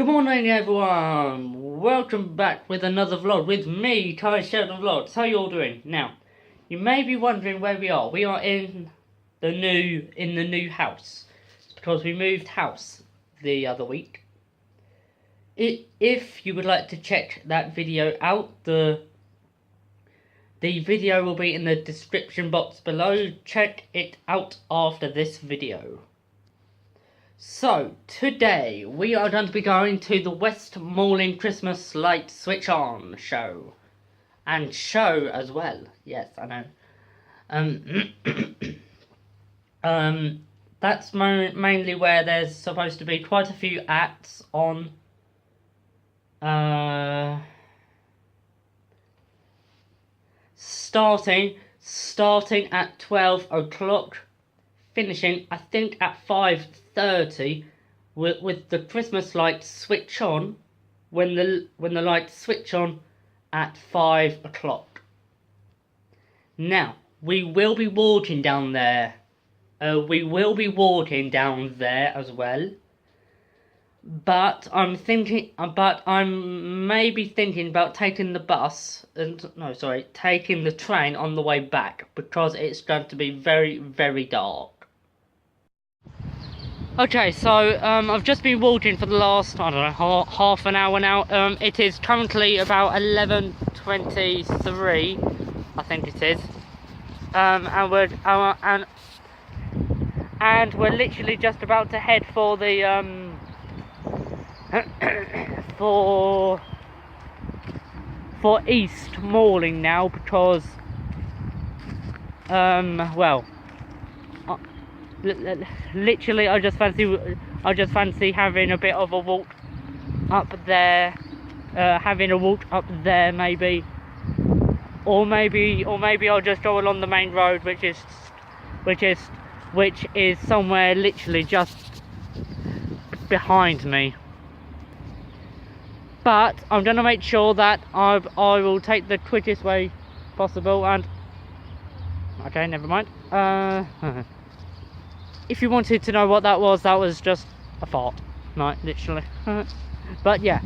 Good morning everyone, welcome back with another vlog with me, Sheridan Vlogs. How you all doing? Now, you may be wondering where we are. We are in the new house because we moved house the other week. If you would like to check that video out, the video will be in the description box below. Check it out after this video. So, today we are going to be going to the Westmoreland Christmas light switch on show. And show as well. Yes, I know. That's mainly where there's supposed to be quite a few acts on. Starting at 12 o'clock. Finishing, I think, at 5:30 with the Christmas lights switch on when the lights switch on at 5 o'clock. Now, we will be walking down there. We will be walking down there as well. But I'm maybe thinking about taking the taking the train on the way back because it's going to be very, very dark. Okay, so I've just been walking for the last, I don't know, half an hour now. It is currently about 11:23, I think it is. And we're literally just about to head for the for Eastmoreland now because literally I just fancy having a bit of a walk up there, maybe, or maybe I'll just go along the main road, which is somewhere literally just behind me. But I'm gonna make sure that I will take the quickest way possible. And okay, never mind. If you wanted to know what that was just a fart, right, literally. But yeah,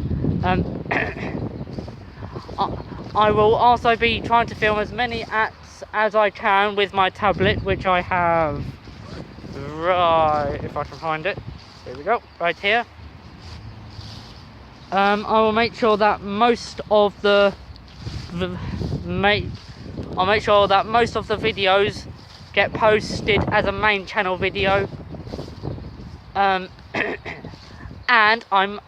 I will also be trying to film as many acts as I can with my tablet, which I have right, if I can find it. Here we go, right here. I will make sure that most of the videos get posted as a main channel video, and I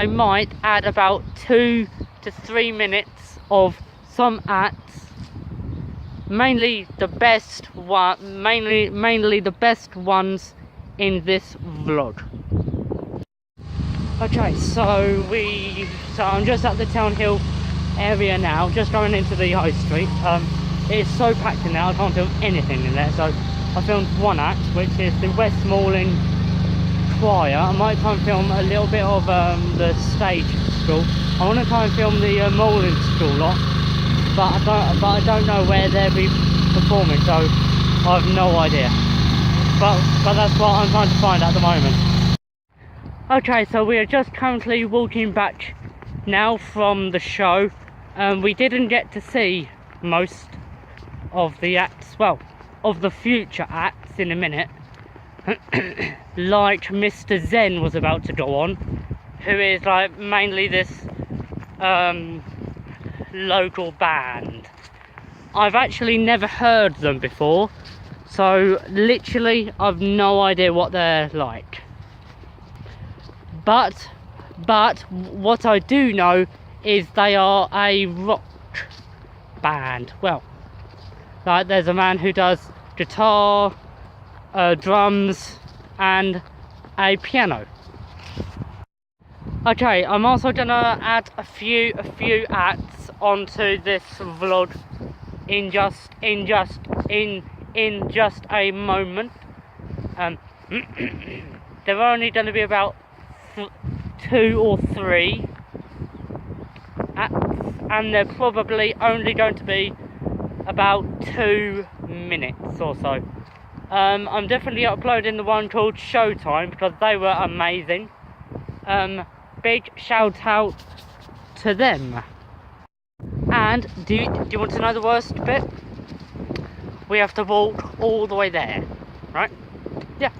might add about 2 to 3 minutes of some acts, mainly the best ones in this vlog. Okay, so I'm just at the Town Hill area now, just going into the High Street. It's so packed in there, I can't film anything in there, so I filmed one act, which is the Westmoreland Choir. I might try and film a little bit of the stage school. I want to try and film the Moreland School lot, but I don't know where they'll be performing, so I have no idea. But that's what I'm trying to find at the moment. Okay, so we are just currently walking back now from the show. We didn't get to see most of the acts, well, of the future acts in a minute. Like Mr. Zen was about to go on, who is like mainly this local band. I've actually never heard them before, so literally I've no idea what they're like. But what I do know is they are a rock band. Well, like there's a man who does guitar, drums and a piano. Okay, I'm also gonna add a few acts onto this vlog in just a moment. There are only going to be about 2 or 3 acts, and they're probably only going to be about 2 minutes or so. I'm definitely uploading the one called Showtime because they were amazing. big shout out to them. And do you want to know the worst bit? We have to walk all the way there, right? Yeah.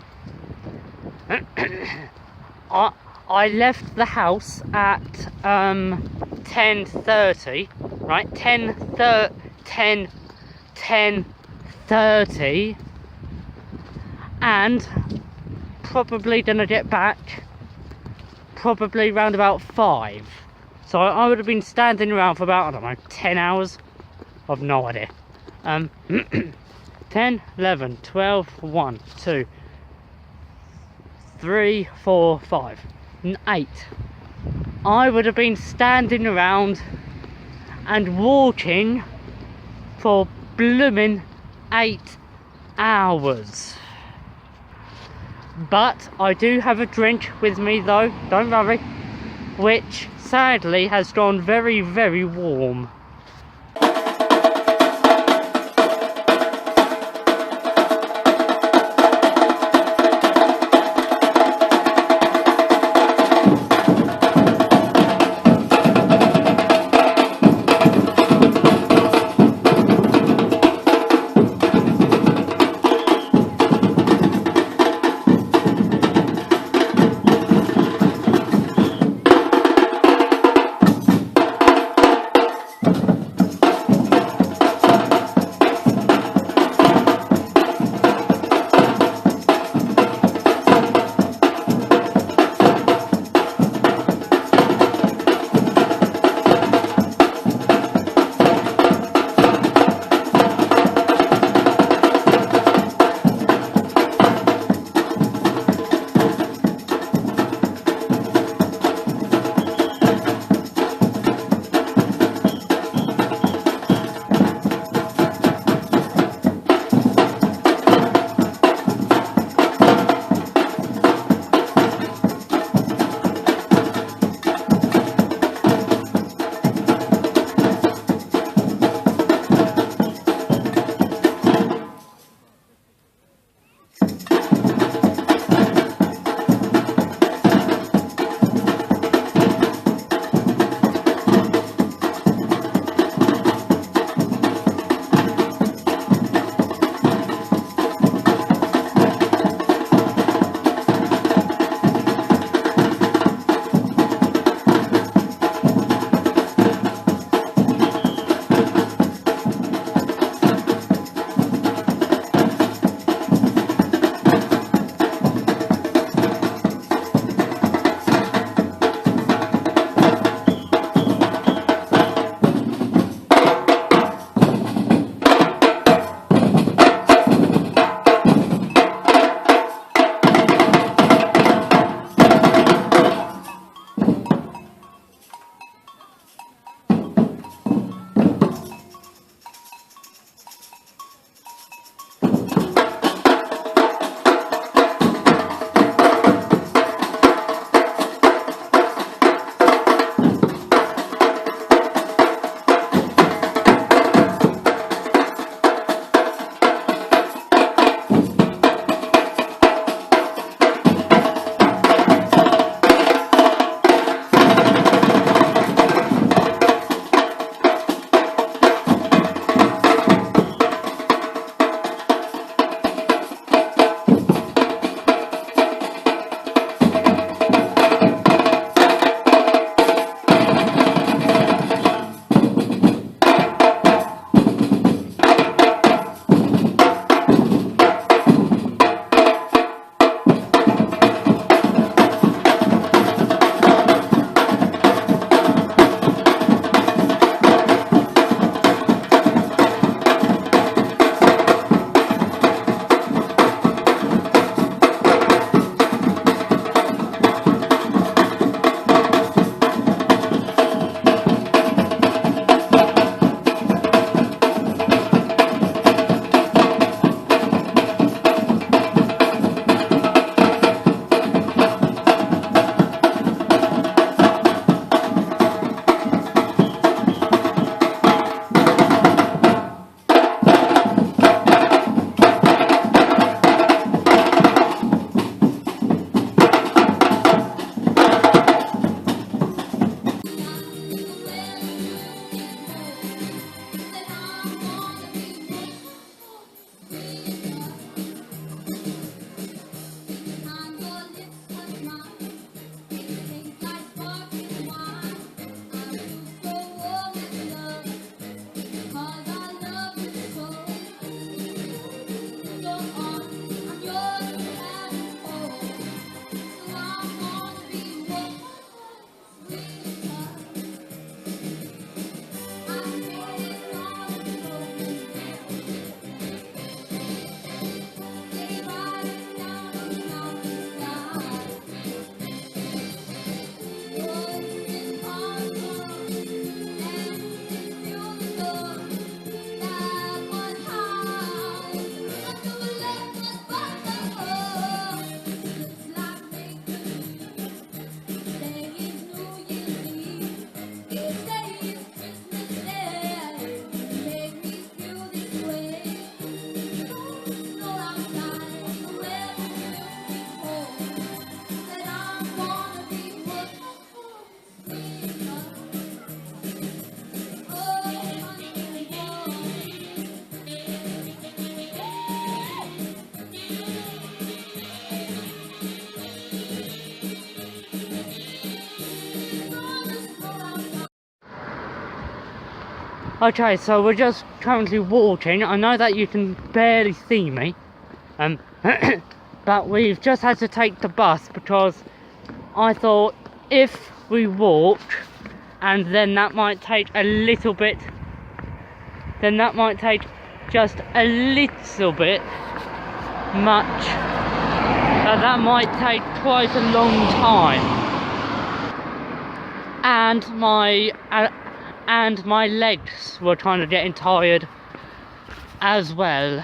I left the house at 10:30, right? 10:30, and probably gonna get back probably round about 5. So I would have been standing around for about, I don't know, 10 hours. I've no idea. 10, 11, 12, 1, 2, 3, 4, 5, 8. I would have been standing around and walking for blooming 8 hours. But I do have a drink with me though, don't worry, which sadly has gone very, very warm. Okay, so we're just currently walking. I know that you can barely see me, but we've just had to take the bus because I thought if we walk, and then that might take a little bit, then that might take just a little bit much, that might take quite a long time, and my legs were kind of getting tired as well.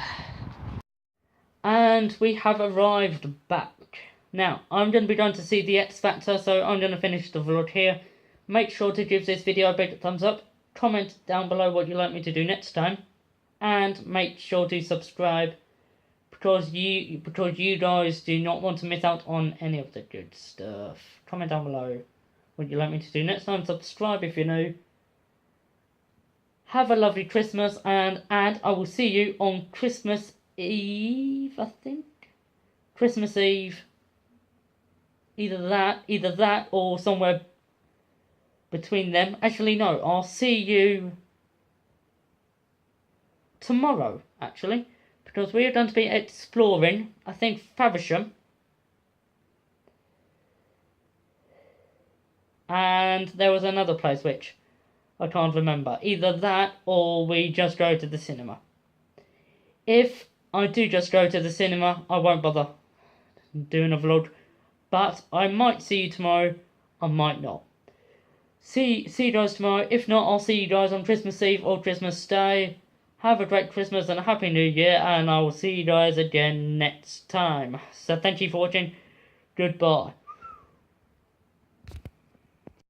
And we have arrived back. Now, I'm going to be going to see the X Factor, so I'm going to finish the vlog here. Make sure to give this video a big thumbs up, comment down below what you'd like me to do next time, and make sure to subscribe because you guys do not want to miss out on any of the good stuff. Comment down below what you'd like me to do next time, subscribe if you're new. Have a lovely Christmas, and I will see you on Christmas Eve, I think. Christmas Eve. Either that or somewhere between them. Actually, no, I'll see you tomorrow, actually, because we are going to be exploring, I think, Faversham. And there was another place which I can't remember. Either that or we just go to the cinema. If I do just go to the cinema, I won't bother doing a vlog. But I might see you tomorrow, I might not. See you guys tomorrow. If not, I'll see you guys on Christmas Eve or Christmas Day. Have a great Christmas and a Happy New Year, and I will see you guys again next time. So thank you for watching. Goodbye.